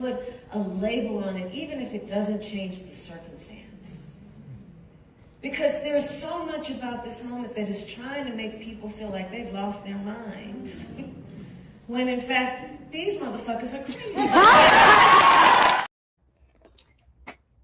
put a label on it, even if it doesn't change the circumstance. Because there's so much about this moment that is trying to make people feel like they've lost their mind. When in fact, these motherfuckers are crazy.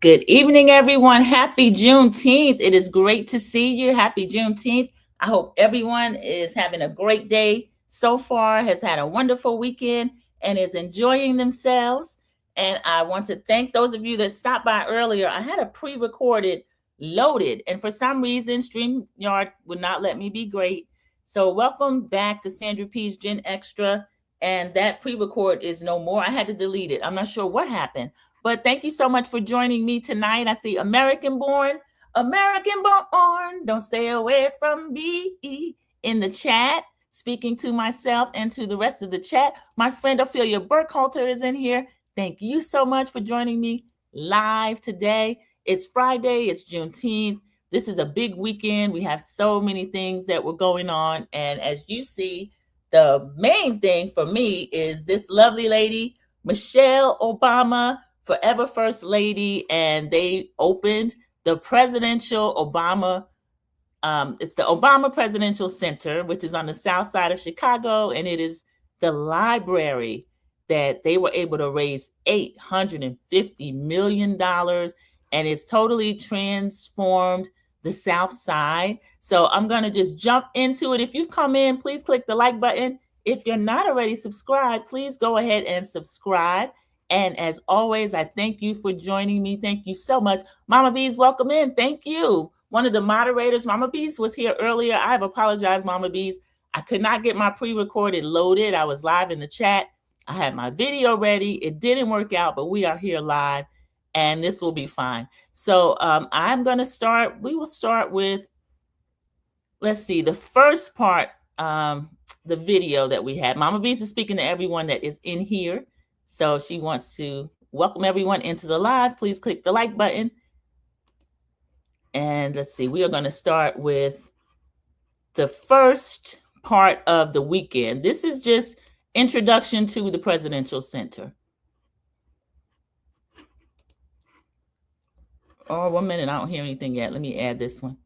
Good evening, everyone. Happy Juneteenth. It is great to see you. Happy Juneteenth. I hope everyone is having a great day so far, has had a wonderful weekend, and is enjoying themselves. And I want to thank those of you that stopped by earlier. I had a pre-recorded loaded, and for some reason, StreamYard would not let me be great. So welcome back to Sandra P's Gen Extra. And that pre-record is no more. I had to delete it. I'm not sure what happened. But thank you so much for joining me tonight. I see American born, don't stay away from me in the chat, speaking to myself and to the rest of the chat. My friend Ophelia Burkhalter is in here. Thank you so much for joining me live today. It's Friday, it's Juneteenth. This is a big weekend. We have so many things that were going on. And as you see, the main thing for me is this lovely lady, Michelle Obama, forever First Lady, and they opened the presidential Obama, it's the Obama Presidential Center, which is on the south side of Chicago, and it is the library that they were able to raise $850 million, and it's totally transformed the south side. So I'm going to just jump into it. If you've come in, please click the like button. If you're not already subscribed, please go ahead and subscribe. And as always, I thank you for joining me. Thank you so much. Mama Bees, welcome in. Thank you. One of the moderators, Mama Bees, was here earlier. I have apologized, Mama Bees. I could not get my pre-recorded loaded. I was live in the chat. I had my video ready. It didn't work out, but we are here live, and this will be fine. So I'm going to start. We will start with, let's see, the first part, the video that we had. Mama Bees is speaking to everyone that is in here. So she wants to welcome everyone into the live. Please click the like button. And let's see, we are going to start with the first part of the weekend. This is just introduction to the Presidential Center. Oh, 1 minute. I don't hear anything yet. Let me add this one.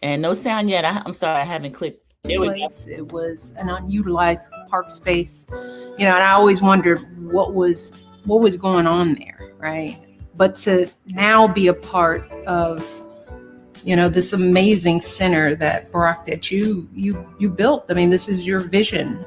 And no sound yet. I'm sorry, I haven't clicked. There we go. It was an unutilized park space, and I always wondered what was going on there, right? But to now be a part of, this amazing center that Barack, that you built. I mean, this is your vision,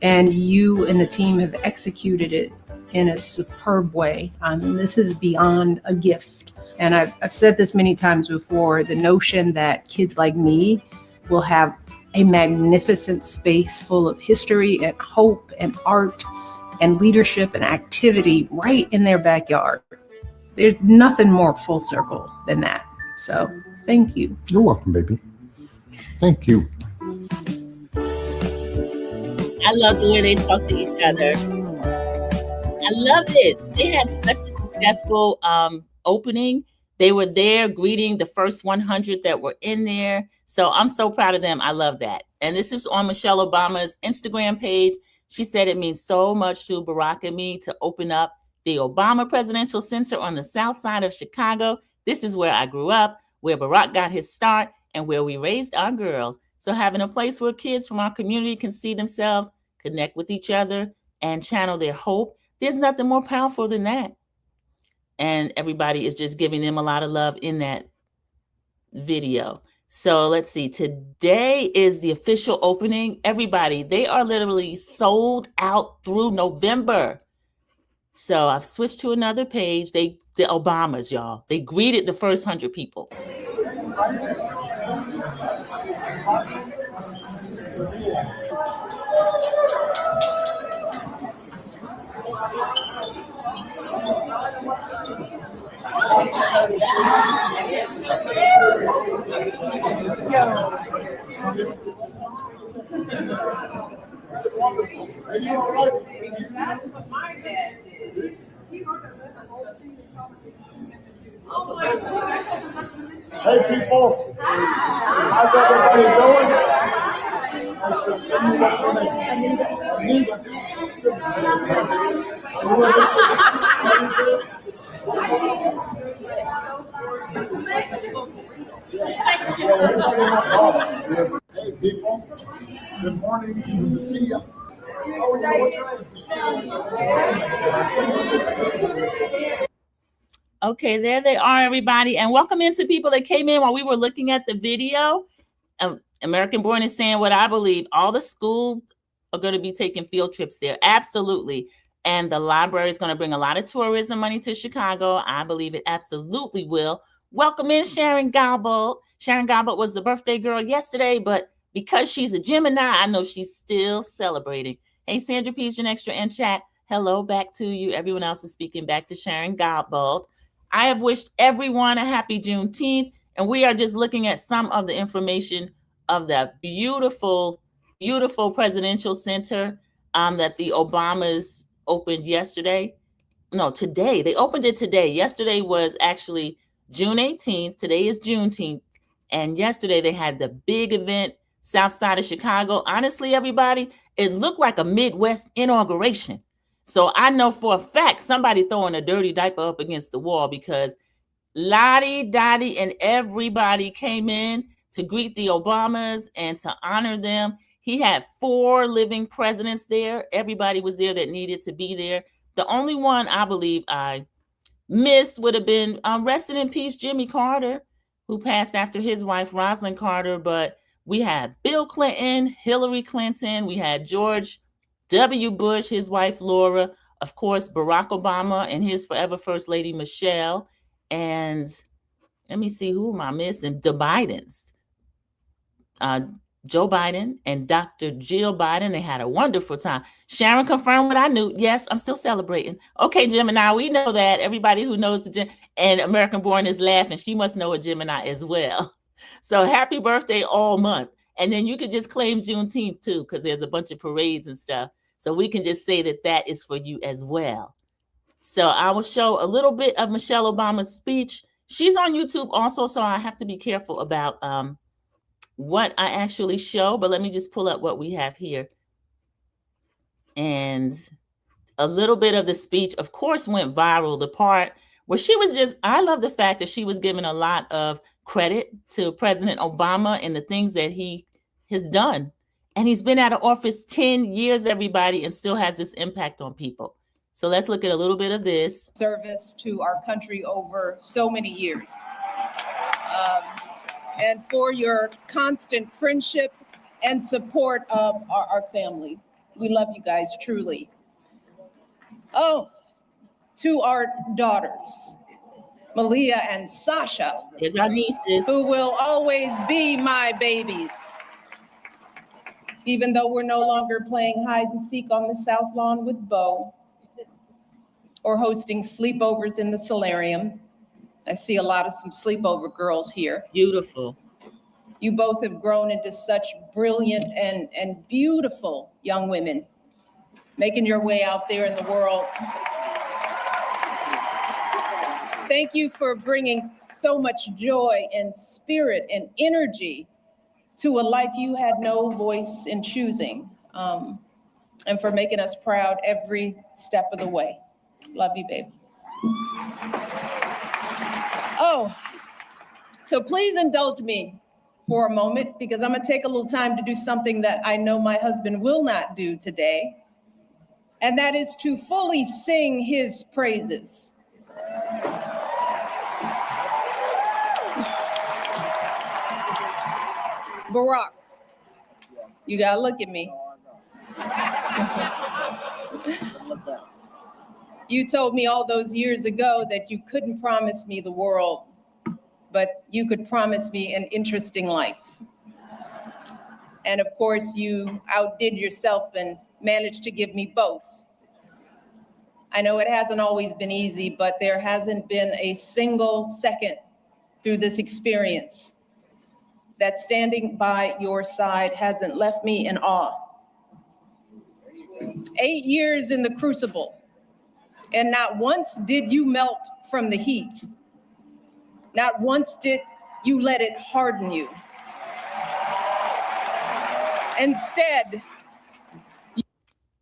and you and the team have executed it in a superb way. I mean, this is beyond a gift. And I've said this many times before, the notion that kids like me will have a magnificent space full of history and hope and art and leadership and activity right in their backyard. There's nothing more full circle than that. So thank you. You're welcome, baby. Thank you. I love the way they talk to each other. I love it. They had such a successful opening. They were there greeting the first 100 that were in there. So I'm so proud of them. I love that. And this is on Michelle Obama's Instagram page. She said it means so much to Barack and me to open up the Obama Presidential Center on the south side of Chicago. This is where I grew up, where Barack got his start, and where we raised our girls. So having a place where kids from our community can see themselves, connect with each other, and channel their hope, there's nothing more powerful than that. And everybody is just giving them a lot of love in that video. So let's see, today is the official opening. Everybody, they are literally sold out through November. So I've switched to another page. The Obamas, y'all, they greeted the first 100 people. Hey people, how's everybody doing? Nice to see you. What's your name? Anita. Hey people, good morning, good to see you. Okay, there they are, everybody. And welcome into people that came in while we were looking at the video. American Born is saying what I believe. All the schools are going to be taking field trips there. Absolutely. And the library is going to bring a lot of tourism money to Chicago. I believe it absolutely will. Welcome in Sharon Galbert. Sharon Galbert was the birthday girl yesterday, but because she's a Gemini, I know she's still celebrating. Hey, Sandra Pigeon Extra in chat. Hello back to you. Everyone else is speaking back to Sharon Galbert. I have wished everyone a happy Juneteenth, and we are just looking at some of the information of that beautiful, beautiful presidential center that the Obamas opened yesterday. No, today. They opened it today. Yesterday was actually June 18th. Today is Juneteenth. And yesterday they had the big event, south side of Chicago. Honestly, everybody, it looked like a Midwest inauguration. So I know for a fact somebody throwing a dirty diaper up against the wall, because Lottie, Dottie, and everybody came in to greet the Obamas and to honor them. He had 4 living presidents there. Everybody was there that needed to be there. The only one I believe I missed would have been resting in peace Jimmy Carter, who passed after his wife Rosalind Carter. But we had Bill Clinton, Hillary Clinton, we had George W. Bush, his wife Laura, of course Barack Obama and his forever First Lady Michelle, and let me see, who am I missing? The Bidens, Joe Biden and Dr. Jill Biden. They had a wonderful time. Sharon confirmed what I knew. Yes, I'm still celebrating. Okay, Gemini, we know that. Everybody who knows and American Born is laughing. She must know a Gemini as well. So happy birthday all month. And then you could just claim Juneteenth too, because there's a bunch of parades and stuff. So we can just say that that is for you as well. So I will show a little bit of Michelle Obama's speech. She's on YouTube also, so I have to be careful about what I actually show, but let me just pull up what we have here. And a little bit of the speech, of course, went viral. The part where she was I love the fact that she was giving a lot of credit to President Obama and the things that he has done. And he's been out of office 10 years, everybody, and still has this impact on people. So let's look at a little bit of this. Service to our country over so many years. And for your constant friendship and support of our family. We love you guys, truly. Oh, to our daughters, Malia and Sasha, Here's our nieces, who will always be my babies. Even though we're no longer playing hide and seek on the South Lawn with Bo or hosting sleepovers in the solarium. I see a lot of some sleepover girls here. Beautiful. You both have grown into such brilliant and beautiful young women, making your way out there in the world. Thank you for bringing so much joy and spirit and energy to a life you had no voice in choosing, and for making us proud every step of the way. Love you, babe. Oh, so please indulge me for a moment, because I'm gonna take a little time to do something that I know my husband will not do today, and that is to fully sing his praises. Barack, you gotta look at me. You told me all those years ago that you couldn't promise me the world, but you could promise me an interesting life. And of course, you outdid yourself and managed to give me both. I know it hasn't always been easy, but there hasn't been a single second through this experience that standing by your side hasn't left me in awe. 8 years in the crucible, and not once did you melt from the heat. Not once did you let it harden you. Instead,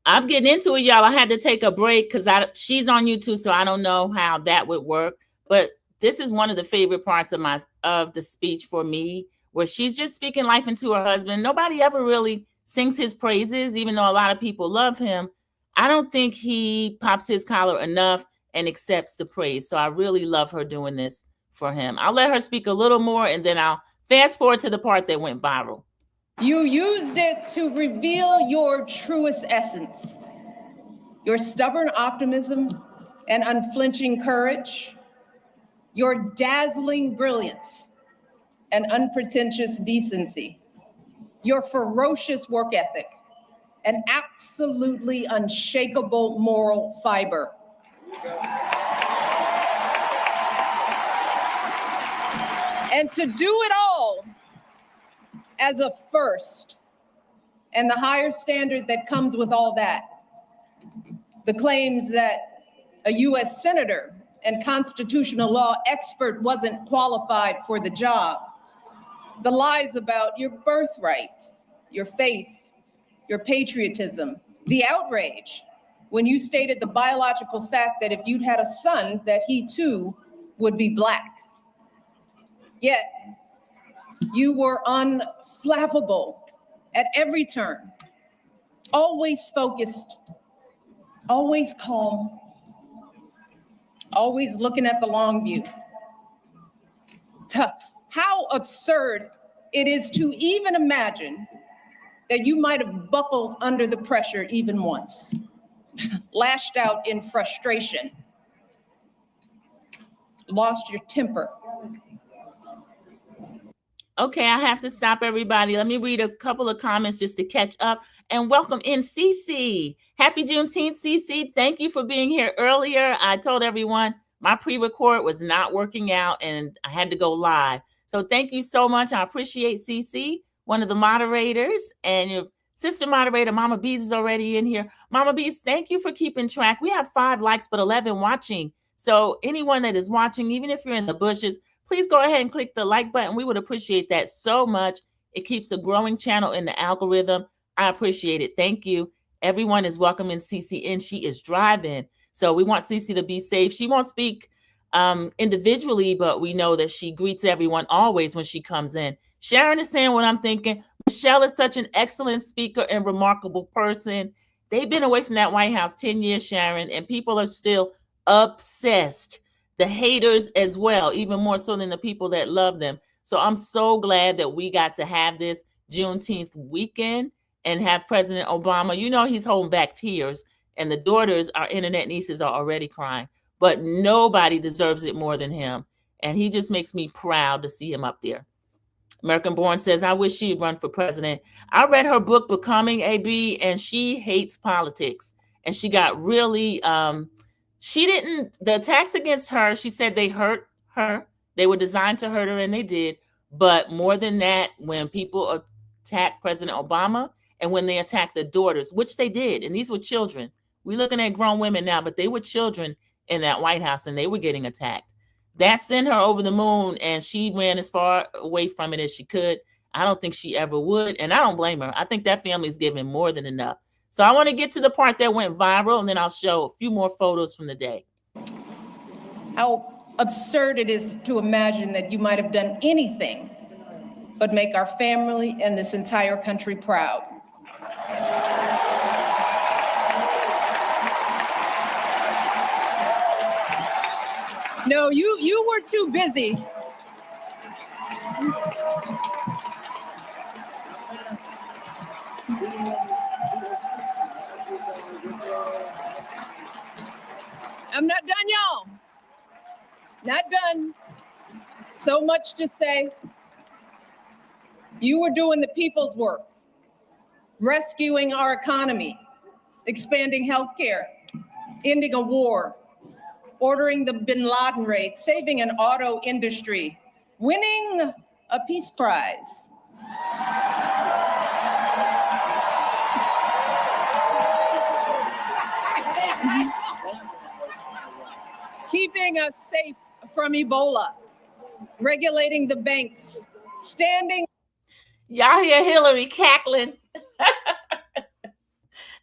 I'm getting into it, y'all. I had to take a break because she's on YouTube, so I don't know how that would work. But this is one of the favorite parts of the speech for me, where she's just speaking life into her husband. Nobody ever really sings his praises, even though a lot of people love him. I don't think he pops his collar enough and accepts the praise. So I really love her doing this for him. I'll let her speak a little more, and then I'll fast forward to the part that went viral. you used it to reveal your truest essence, your stubborn optimism and unflinching courage, your dazzling brilliance and unpretentious decency, your ferocious work ethic, and absolutely unshakable moral fiber. And to do it all as a first, and the higher standard that comes with all that, the claims that a US senator and constitutional law expert wasn't qualified for the job, the lies about your birthright, your faith, your patriotism, the outrage when you stated the biological fact that if you'd had a son, that he too would be Black. Yet, you were unflappable at every turn, always focused, always calm, always looking at the long view. How absurd it is to even imagine that you might have buckled under the pressure even once, lashed out in frustration, lost your temper. Okay, I have to stop everybody. Let me read a couple of comments just to catch up, and welcome in Cece. Happy Juneteenth, Cece. Thank you for being here earlier. I told everyone my pre-record was not working out and I had to go live. So thank you so much. I appreciate Cece, one of the moderators, and your sister moderator, Mama Bees, is already in here. Mama Bees, thank you for keeping track. We have 5 likes, but 11 watching. So anyone that is watching, even if you're in the bushes, please go ahead and click the like button. We would appreciate that so much. It keeps a growing channel in the algorithm. I appreciate it. Thank you. Everyone is welcoming Cece in. She is driving. So we want Cece to be safe. She won't speak individually, but we know that she greets everyone always when she comes in. Sharon is saying what I'm thinking. Michelle is such an excellent speaker and remarkable person. They've been away from that White House 10 years, Sharon, and people are still obsessed. The haters as well, even more so than the people that love them. So I'm so glad that we got to have this Juneteenth weekend and have President Obama. You know, he's holding back tears, and the daughters, our internet nieces, are already crying, but nobody deserves it more than him. And he just makes me proud to see him up there. American Born says, I wish she'd run for president. I read her book, Becoming, AB, and she hates politics. And she got really, the attacks against her, she said they hurt her. They were designed to hurt her, and they did. But more than that, when people attack President Obama and when they attack the daughters, which they did, and these were children. We're looking at grown women now, but they were children in that White House, and they were getting attacked. That sent her over the moon, and she ran as far away from it as she could. I don't think she ever would, and I don't blame her. I think that family's given more than enough. So I want to get to the part that went viral, and then I'll show a few more photos from the day. How absurd it is to imagine that you might have done anything but make our family and this entire country proud. No, you were too busy. I'm not done, y'all. Not done. So much to say. You were doing the people's work, rescuing our economy, expanding healthcare, ending a war, ordering the Bin Laden raid, saving an auto industry, winning a peace prize. Keeping us safe from Ebola, regulating the banks, standing. Y'all hear Hillary cackling?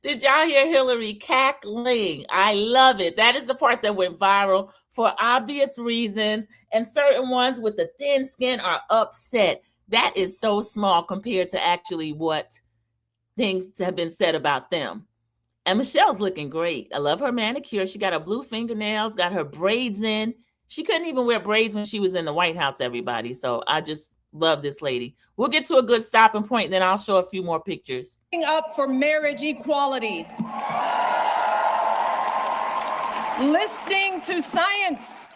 Did y'all hear Hillary cackling? I love it. That is the part that went viral for obvious reasons, and certain ones with the thin skin are upset. That is so small compared to actually what things have been said about them. And Michelle's looking great. I love her manicure. She got her blue fingernails, got her braids in. She couldn't even wear braids when she was in the White House, everybody. So I just love this lady. We'll get to a good stopping point, and then I'll show a few more pictures. Up for marriage equality. Listening to science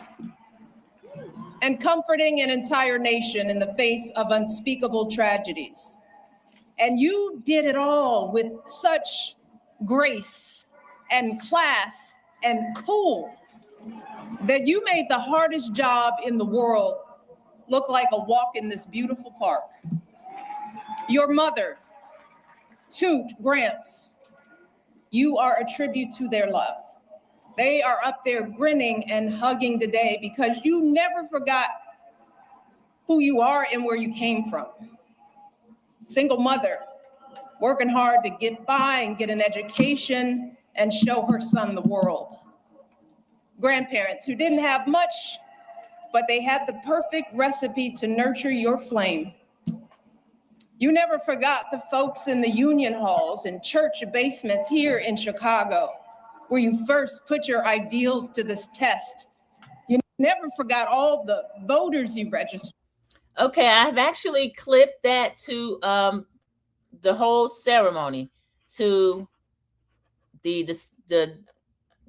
and comforting an entire nation in the face of unspeakable tragedies. And you did it all with such grace and class and cool that you made the hardest job in the world look like a walk in this beautiful park. Your mother, Toot, Gramps, you are a tribute to their love. They are up there grinning and hugging today because you never forgot who you are and where you came from. Single mother, working hard to get by and get an education and show her son the world. Grandparents who didn't have much, but they had the perfect recipe to nurture your flame. You never forgot the folks in the union halls and church basements here in Chicago, where you first put your ideals to this test. You never forgot all the voters you registered. Okay, I've actually clipped that to the whole ceremony, to the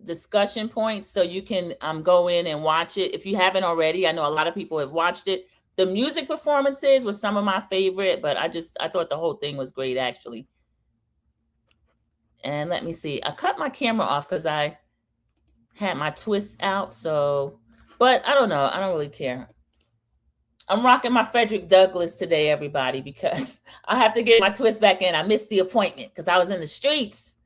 discussion points, so you can go in and watch it if you haven't already. I know a lot of people have watched it. The music performances were some of my favorite, but I thought the whole thing was great, actually. And let me see. I cut my camera off because I had my twist out. So, but I don't know. I don't really care. I'm rocking my Frederick Douglass today, everybody, because I have to get my twist back in. I missed the appointment because I was in the streets.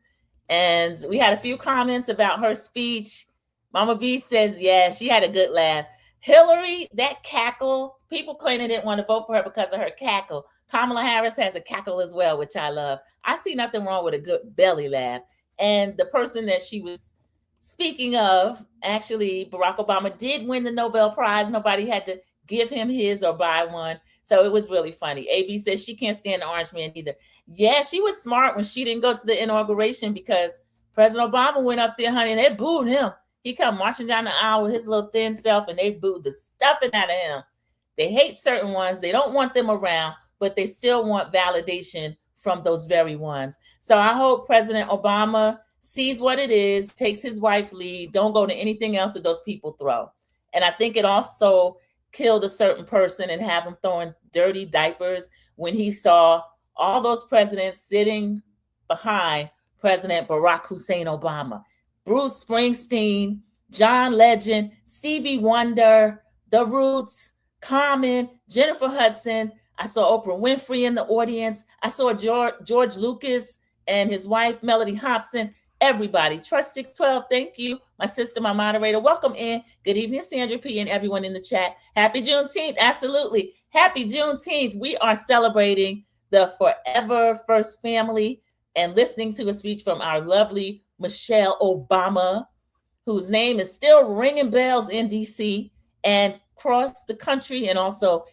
And we had a few comments about her speech. Mama B says, yeah, she had a good laugh. Hillary, that cackle, people claim they didn't want to vote for her because of her cackle. Kamala Harris has a cackle as well, which I love. I see nothing wrong with a good belly laugh. And the person that she was speaking of, actually, Barack Obama did win the Nobel Prize. Nobody had to give him his or buy one. So it was really funny. AB says she can't stand the orange man either. Yeah, she was smart when she didn't go to the inauguration because President Obama went up there, honey, and they booed him. He come marching down the aisle with his little thin self, and they booed the stuffing out of him. They hate certain ones. They don't want them around, but they still want validation from those very ones. So I hope President Obama sees what it is, takes his wife lead, don't go to anything else that those people throw. And I think it also killed a certain person and have him throwing dirty diapers when he saw all those presidents sitting behind President Barack Hussein Obama. Bruce Springsteen, John Legend, Stevie Wonder, The Roots, Common, Jennifer Hudson. I saw Oprah Winfrey in the audience. I saw George Lucas and his wife, Melody Hobson. Everybody. Trust 612, thank you. My sister, my moderator, welcome in. Good evening, Sandra P. and everyone in the chat. Happy Juneteenth. Absolutely. Happy Juneteenth. We are celebrating the forever first family and listening to a speech from our lovely Michelle Obama, whose name is still ringing bells in DC and across the country and also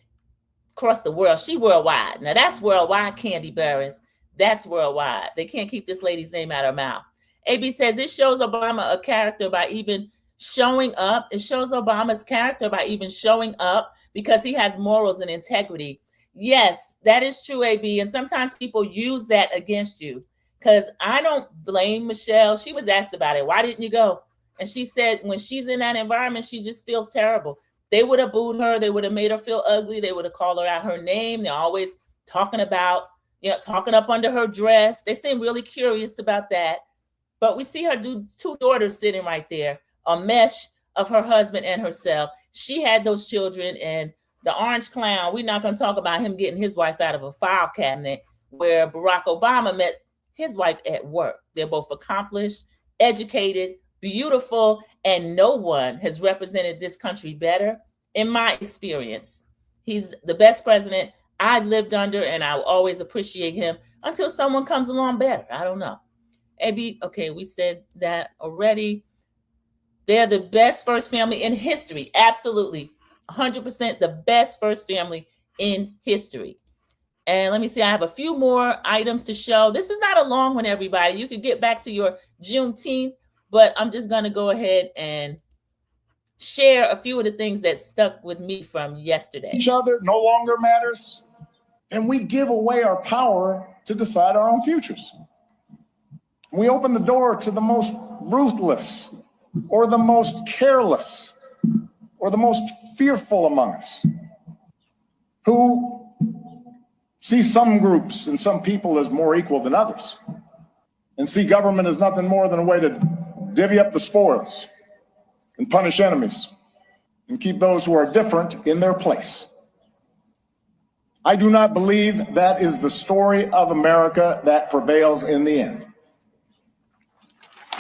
across the world. She worldwide. Now that's worldwide, Candy Barris. That's worldwide. They can't keep this lady's name out of her mouth. AB says it shows Obama a character by even showing up. It shows Obama's character by even showing up because he has morals and integrity. Yes, that is true, AB. And sometimes people use that against you. Because I don't blame Michelle. She was asked about it. Why didn't you go? And she said when she's in that environment, she just feels terrible. They would have booed her. They would have made her feel ugly. They would have called her out her name. They're always talking about, talking up under her dress. They seem really curious about that. But we see her two daughters sitting right there, a mesh of her husband and herself. She had those children, and the orange clown, we're not going to talk about him getting his wife out of a file cabinet where Barack Obama met his wife at work. They're both accomplished, educated, beautiful, and no one has represented this country better, in my experience, He's the best president I've lived under, and I'll always appreciate him until someone comes along better. I don't know. AB, okay, we said that already. They're the best first family in history. Absolutely. 100% the best first family in history. And let me see, I have a few more items to show. This is not a long one, everybody. You can get back to your Juneteenth, but I'm just going to go ahead and share a few of the things that stuck with me from yesterday. Each other no longer matters, and we give away our power to decide our own futures. We open the door to the most ruthless, or the most careless, or the most fearful among us, who see some groups and some people as more equal than others, and see government as nothing more than a way to divvy up the spoils and punish enemies and keep those who are different in their place. I do not believe that is the story of America that prevails in the end.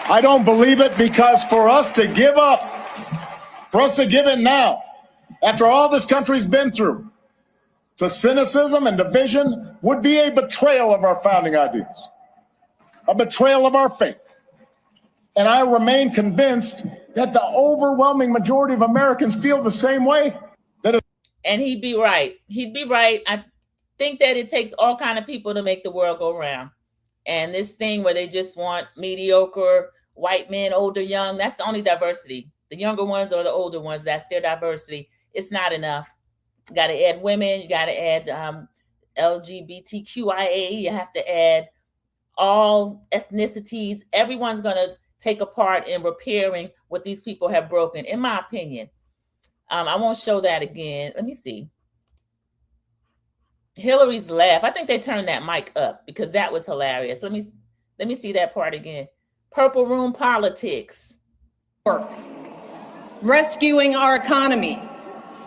I don't believe it, because for us to give up, for us to give in now, after all this country's been through, to cynicism and division would be a betrayal of our founding ideals, a betrayal of our faith. And I remain convinced that the overwhelming majority of Americans feel the same way. And he'd be right. He'd be right. I think that it takes all kinds of people to make the world go round. And this thing where they just want mediocre white men, older, young, that's the only diversity. The younger ones or the older ones, that's their diversity. It's not enough. You got to add women. You got to add LGBTQIA. You have to add all ethnicities. Everyone's going to take a part in repairing what these people have broken, in my opinion. I won't show that again. Let me see. Hillary's laugh. I think they turned that mic up because that was hilarious. Let me see that part again. Purple room politics. Work. Rescuing our economy,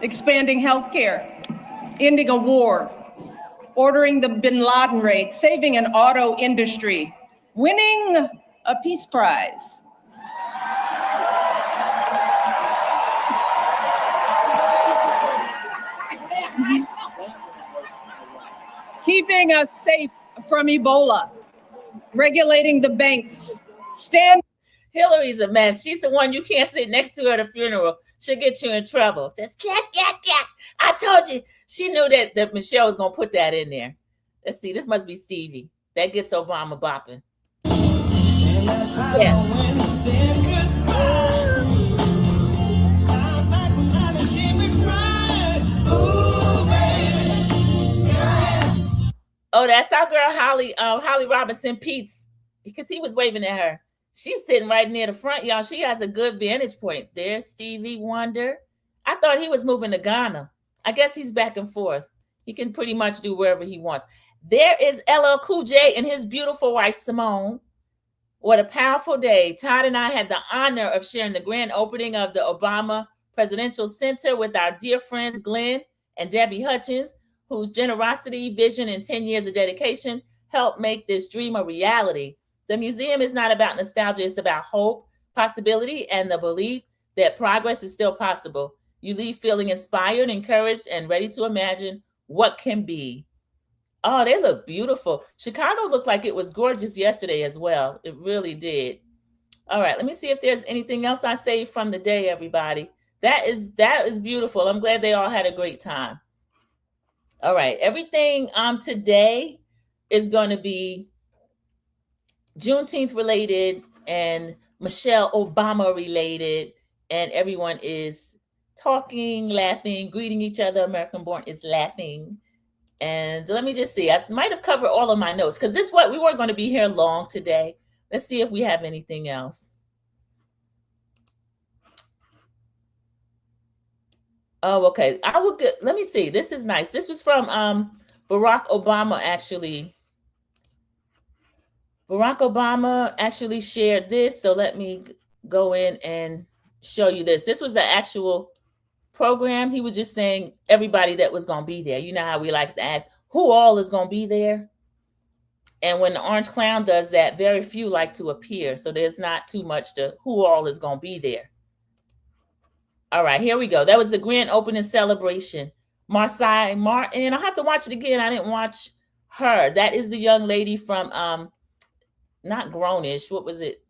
expanding healthcare, ending a war, ordering the bin Laden raid, saving an auto industry, winning a peace prize. Keeping us safe from Ebola, regulating the banks, Hillary's a mess. She's the one you can't sit next to at a funeral. She'll get you in trouble. Just cat. I told you. She knew that Michelle was going to put that in there. Let's see. This must be Stevie. That gets Obama bopping. Yeah. Oh, that's our girl Holly Robinson Peets, because he was waving at her. She's sitting right near the front, y'all. She has a good vantage point. There's Stevie Wonder. I thought he was moving to Ghana. I guess he's back and forth. He can pretty much do wherever he wants. There is LL Cool J and his beautiful wife, Simone. What a powerful day. Todd and I had the honor of sharing the grand opening of the Obama Presidential Center with our dear friends, Glenn and Debbie Hutchins, whose generosity, vision, and 10 years of dedication helped make this dream a reality. The museum is not about nostalgia. It's about hope, possibility, and the belief that progress is still possible. You leave feeling inspired, encouraged, and ready to imagine what can be. Oh, they look beautiful. Chicago looked like it was gorgeous yesterday as well. It really did. All right, let me see if there's anything else I saved from the day, everybody. That is beautiful. I'm glad they all had a great time. All right, everything today is going to be Juneteenth related and Michelle Obama related, and everyone is talking, laughing, greeting each other. American Born is laughing. And let me just see. I might have covered all of my notes because we weren't going to be here long today. Let's see if we have anything else. Oh, okay. Let me see. This is nice. This was from Barack Obama, actually. Barack Obama actually shared this. So let me go in and show you this. This was the actual program. He was just saying everybody that was going to be there. You know how we like to ask who all is going to be there. And when the orange clown does that, very few like to appear. So there's not too much to who all is going to be there. All right, here we go. That was the grand opening celebration. Marseille Martin. I'll have to watch it again. I didn't watch her. That is the young lady from not Grownish. What was it?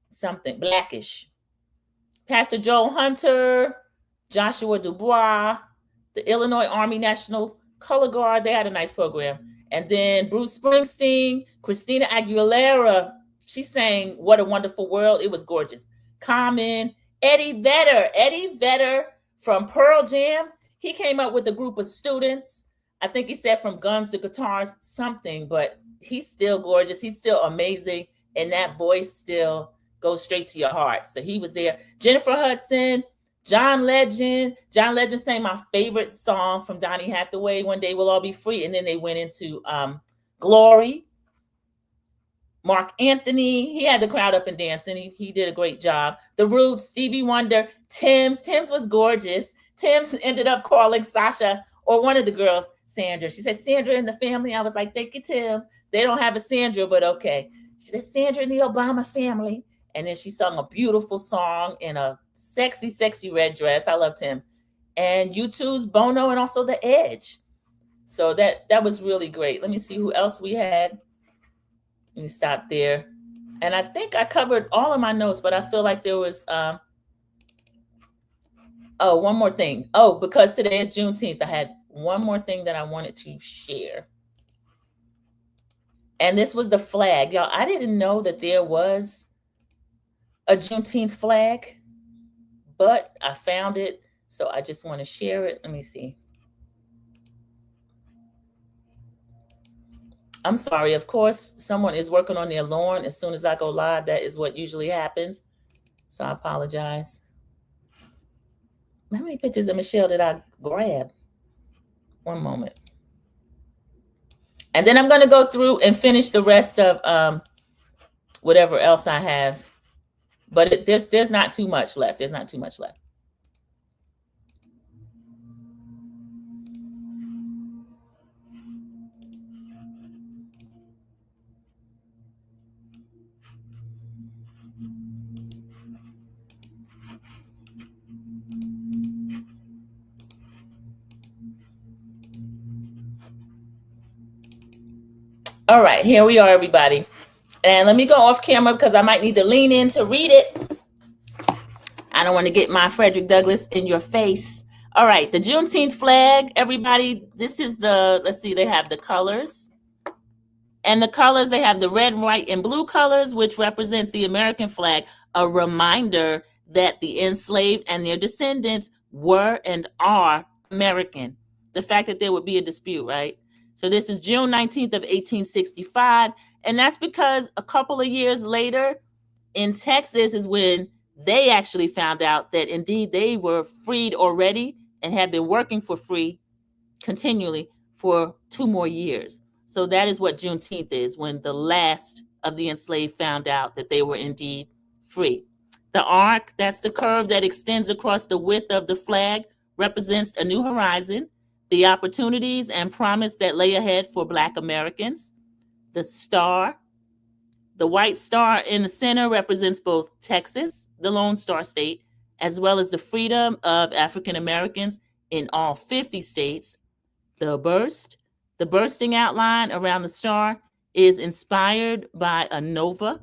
Something Blackish. Pastor Joel Hunter, Joshua Dubois, the Illinois Army National Color Guard. They had a nice program. And then Bruce Springsteen, Christina Aguilera. She sang "What a Wonderful World." It was gorgeous. Common, Eddie Vedder from Pearl Jam. He came up with a group of students. I think he said from guns to guitars, something, but he's still gorgeous. He's still amazing. And that voice still goes straight to your heart. So he was there. Jennifer Hudson, John Legend. John Legend sang my favorite song from Donny Hathaway, "One Day We'll All Be Free." And then they went into Glory. Mark Anthony, he had the crowd up and dancing. He did a great job. The Roots, Stevie Wonder, Tim's was gorgeous. Tim's ended up calling Sasha, or one of the girls, Sandra. She said, "Sandra in the family." I was like, "Thank you, Tim's." They don't have a Sandra, but okay. She said, "Sandra in the Obama family." And then she sung a beautiful song in a sexy, sexy red dress. I love Tim's. And U2's Bono, and also The Edge. So that was really great. Let me see who else we had. Let me stop there. And I think I covered all of my notes, but I feel like there was, one more thing. Oh, because today is Juneteenth, I had one more thing that I wanted to share. And this was the flag. Y'all, I didn't know that there was a Juneteenth flag, but I found it. So I just want to share it. Let me see. I'm sorry, of course, someone is working on their lawn. As soon as I go live, that is what usually happens. So I apologize. How many pictures of Michelle did I grab? One moment. And then I'm going to go through and finish the rest of whatever else I have. But there's not too much left. There's not too much left. All right, here we are, everybody. And let me go off camera because I might need to lean in to read it. I don't want to get my Frederick Douglass in your face. All right, the Juneteenth flag, everybody, this is the, let's see, they have the colors. And the colors, they have the red, white, and blue colors, which represent the American flag, a reminder that the enslaved and their descendants were and are American. The fact that there would be a dispute, right? So this is June 19th of 1865. And that's because a couple of years later in Texas is when they actually found out that indeed they were freed already and had been working for free continually for 2 more years. So that is what Juneteenth is, when the last of the enslaved found out that they were indeed free. The arc, that's the curve that extends across the width of the flag, represents a new horizon, the opportunities and promise that lay ahead for Black Americans. The star, the white star in the center, represents both Texas, the Lone Star State, as well as the freedom of African Americans in all 50 states. The bursting outline around the star is inspired by a nova,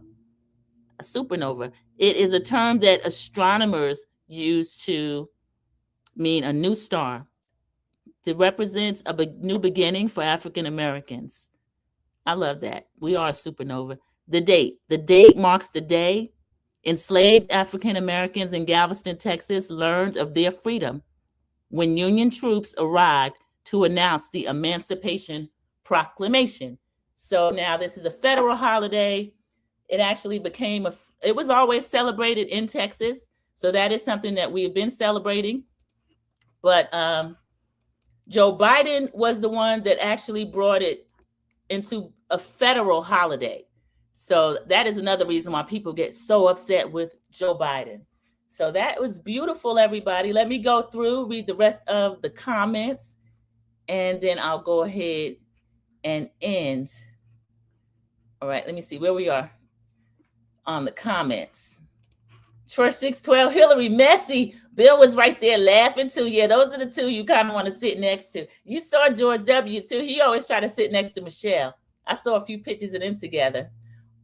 a supernova. It is a term that astronomers use to mean a new star. It represents a new beginning for African Americans. I love that. We are a supernova. The date marks the day enslaved African Americans in Galveston, Texas learned of their freedom when Union troops arrived to announce the Emancipation Proclamation. So now this is a federal holiday. It actually became it was always celebrated in Texas. So that is something that we've been celebrating. But Joe Biden was the one that actually brought it into a federal holiday. So that is another reason why people get so upset with Joe Biden. So that was beautiful, everybody. Let me go through, read the rest of the comments, and then I'll go ahead and end. All right, let me see where we are on the comments. Church 612, Hillary, messy, Bill was right there laughing too. Yeah, those are the two you kind of want to sit next to. You saw George W. too. He always tried to sit next to Michelle. I saw a few pictures of them together.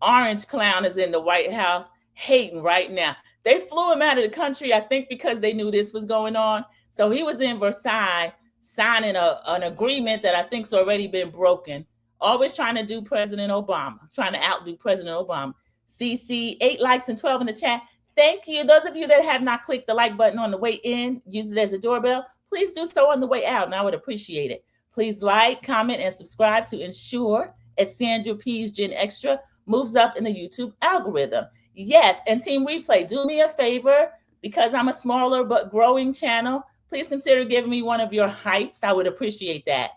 Orange Clown is in the White House hating right now. They flew him out of the country, I think, because they knew this was going on. So he was in Versailles signing an agreement that I think's already been broken. Always trying to do President Obama, trying to outdo President Obama. CC, 8 likes and 12 in the chat. Thank you. Those of you that have not clicked the like button on the way in, use it as a doorbell, please do so on the way out, and I would appreciate it. Please like, comment, and subscribe to ensure at Sandra P's Gen Extra moves up in the YouTube algorithm. Yes, and Team Replay, do me a favor, because I'm a smaller but growing channel. Please consider giving me one of your hypes. I would appreciate that.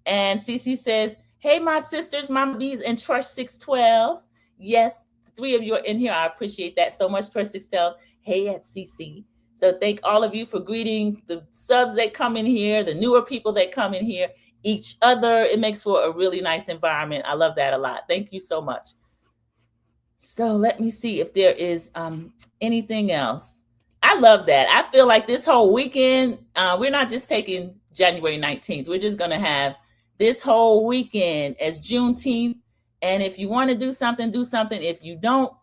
And CC says, hey, my sisters, Mama B's, and Trush 612. Yes, 3 of you are in here. I appreciate that so much, Trush 612. Hey, at CC. So thank all of you for greeting the subs that come in here, the newer people that come in here, each other. It makes for a really nice environment. I love that a lot. Thank you so much. So let me see if there is anything else. I love that. I feel like this whole weekend, we're not just taking January 19th. We're just going to have this whole weekend as Juneteenth. And if you want to do something, do something. If you don't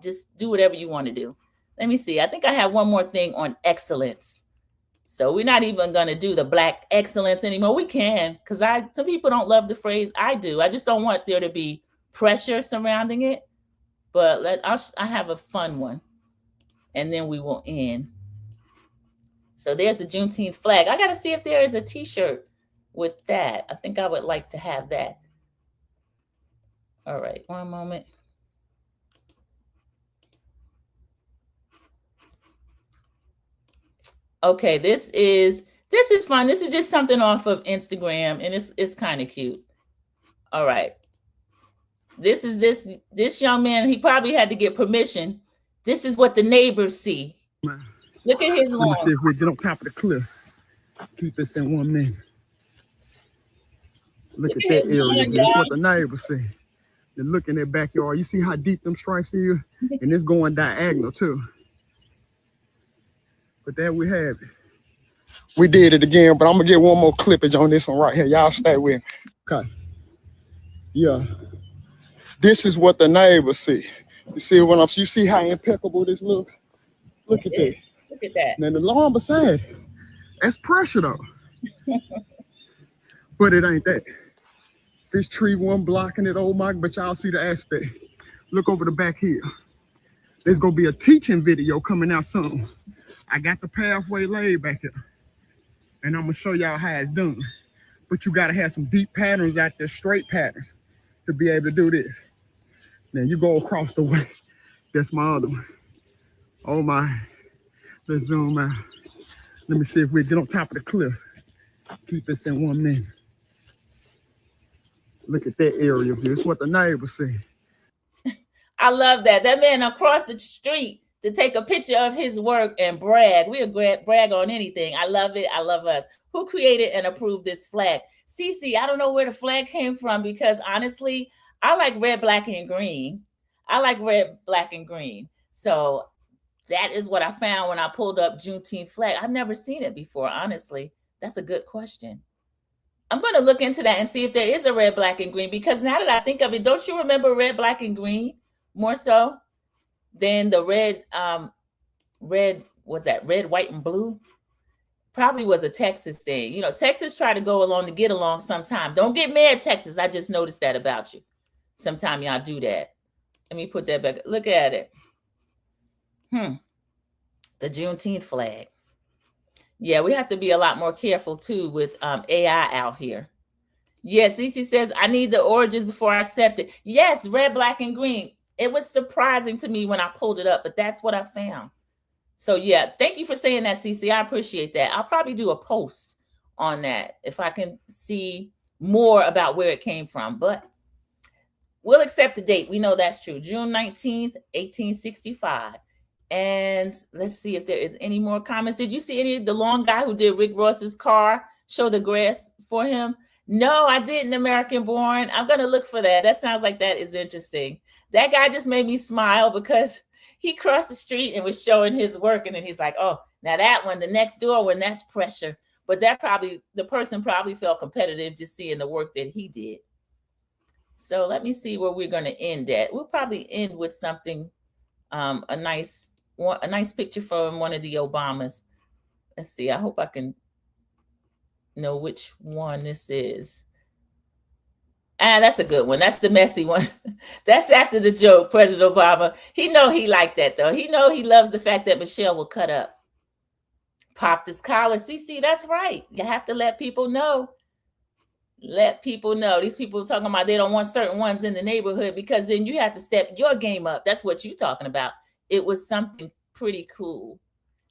just do whatever you want to do. Let me see. I think I have one more thing on excellence. So we're not even going to do the Black excellence anymore. We can, because some people don't love the phrase. I do. I just don't want there to be pressure surrounding it. But I have a fun one. And then we will end. So there's the Juneteenth flag. I got to see if there is a t-shirt with that. I think I would like to have that. All right, one moment. Okay, this is fun. This is just something off of Instagram, and it's kind of cute. All right. This is this young man. He probably had to get permission. This is what the neighbors see. Look at his lawn. Let me see if we get on top of the cliff. Keep this in 1 minute. Look at that area. That's what the neighbors see. Then look in their backyard. You see how deep them stripes is? And it's going diagonal too. But there we have it. We did it again, but I'm gonna get one more clippage on this one right here. Y'all stay with me. Okay. Yeah. This is what the neighbors see. You see you see how impeccable this looks? Look at that. Look at that. Now the lawn beside, that's pressure though. But it ain't that. This tree one blocking it, oh my, but y'all see the aspect. Look over the back here. There's gonna be a teaching video coming out soon. I got the pathway laid back here. And I'm gonna show y'all how it's done. But you gotta have some deep patterns out there, straight patterns, to be able to do this. Now you go across the way. That's my other one. Oh my, let's zoom out. Let me see if we get on top of the cliff. Keep this in 1 minute. Look at that area view. It's what the neighbors see. I love that. That man across the street to take a picture of his work and brag. We'll brag on anything. I love it. I love us. Who created and approved this flag? Cece, I don't know where the flag came from, because honestly, I like red, black, and green. I like red, black, and green. So that is what I found when I pulled up Juneteenth flag. I've never seen it before, honestly. That's a good question. I'm going to look into that and see if there is a red, black, and green, because now that I think of it, don't you remember red, black, and green more so than the red, what's that, red, white, and blue? Probably was a Texas thing. You know, Texas try to go along to get along sometime. Don't get mad, Texas. I just noticed that about you. Sometime y'all do that. Let me put that back. Look at it. The Juneteenth flag. Yeah, we have to be a lot more careful too with AI out here. Yes, Cece says, I need the origins before I accept it. Yes, red, black, and green. It was surprising to me when I pulled it up, but that's what I found. So yeah, thank you for saying that, Cece. I appreciate that. I'll probably do a post on that if I can see more about where it came from, but we'll accept the date. We know that's true. June 19th, 1865. And let's see if there is any more comments. Did you see any of the long guy who did Rick Ross's car show the grass for him? No, I didn't, American Born. I'm going to look for that. That sounds like that is interesting. That guy just made me smile because He crossed the street and was showing his work, and then he's like, oh, now that one, the next door one, that's pressure. But that probably, the person probably felt competitive just seeing the work that he did. So let me see where we're going to end at. We'll probably end with something, a nice picture from one of the Obamas. Let's see. I hope I can know which one this is. That's a good one. That's the messy one. That's after the joke, President Obama. He know he liked that, though. He know he loves the fact that Michelle will cut up. Pop this collar. See, that's right. You have to let people know. Let people know. These people talking about they don't want certain ones in the neighborhood, because then you have to step your game up. That's what you're talking about. It was something pretty cool.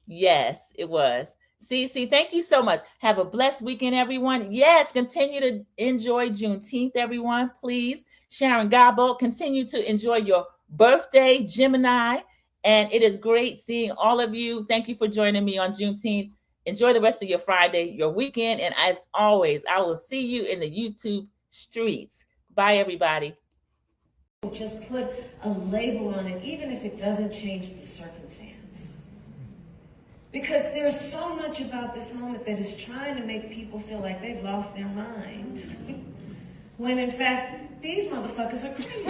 Yes, it was. See, thank you so much. Have a blessed weekend, everyone. Yes, continue to enjoy Juneteenth, everyone. Please. Sharon Gabo, continue to enjoy your birthday, Gemini. And it is great seeing all of you. Thank you for joining me on Juneteenth. Enjoy the rest of your Friday, your weekend. And as always, I will see you in the YouTube streets. Bye, everybody. Just put a label on it, even if it doesn't change the circumstance. Because there's so much about this moment that is trying to make people feel like they've lost their mind. When in fact, these motherfuckers are crazy.